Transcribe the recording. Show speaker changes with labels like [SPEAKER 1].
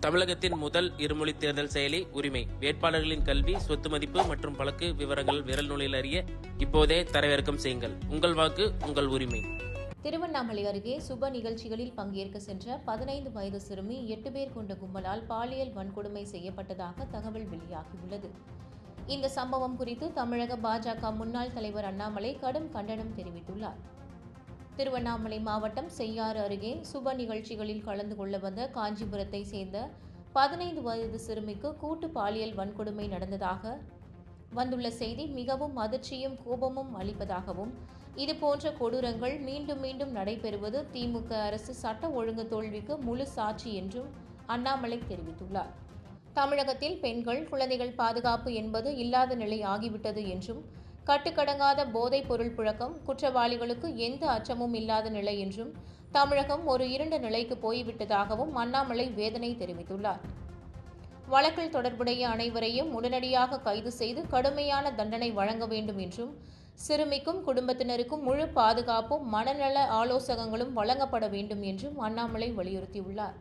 [SPEAKER 1] தமிழகத்தின் முதல் இருமொழி தேர்தல் செயலி உரிமை. வேட்பாளர்களின் கல்வி, சொத்து மதிப்பு மற்றும் வழக்கு விவரங்கள் விரல் நுழையில் அறிய இப்போதே தரவிறக்கம் செய்யுங்கள். உங்கள் வாக்கு உங்கள் உரிமை.
[SPEAKER 2] திருவண்ணாமலை அருகே சுப நிகழ்ச்சிகளில் பங்கேற்க சென்ற 15 வயது சிறுமி 8 பேர் கொண்ட கும்பலால் பாலியல் வன்கொடுமை செய்யப்பட்டதாக தகவல் வெளியாகியுள்ளது. இந்த சம்பவம் குறித்து தமிழக பாஜக முன்னாள் தலைவர் அண்ணாமலை கடும் கண்டனம் தெரிவித்துள்ளார். திருவண்ணாமலை மாவட்டம் செய்யாறு அருகே சுப நிகழ்ச்சிகளில் கலந்து கொள்ள வந்த காஞ்சிபுரத்தை சேர்ந்த 15 வயது சிறுமிக்கு கூட்டு பாலியல் வன்கொடுமை நடந்ததாக வந்துள்ள செய்தி மிகவும் அதிர்ச்சியும் கோபமும் அளிப்பதாகவும், இதுபோன்ற கொடூரங்கள் மீண்டும் மீண்டும் நடைபெறுவது திமுக அரசு சட்ட ஒழுங்கு தோல்விக்கு முழு சாட்சி என்றும் அண்ணாமலை தெரிவித்துள்ளார். தமிழகத்தில் பெண்கள், குழந்தைகள் பாதுகாப்பு என்பது இல்லாத நிலை ஆகிவிட்டது என்றும், கட்டுக்கடங்காத போதைப் பொருள் புழக்கம், குற்றவாளிகளுக்கு எந்த அச்சமும் இல்லாத நிலை என்றும், தமிழகம் ஒரு இருண்ட நிலைக்கு போய்விட்டதாகவும் அண்ணாமலை வேதனை தெரிவித்துள்ளார். வழக்கில் தொடர்புடைய அனைவரையும் உடனடியாக கைது செய்து கடுமையான தண்டனை வழங்க வேண்டும் என்றும், சிறுமிக்கும் குடும்பத்தினருக்கும் முழு பாதுகாப்பும் மனநல ஆலோசகங்களும் வழங்கப்பட வேண்டும் என்றும் அண்ணாமலை வலியுறுத்தியுள்ளார்.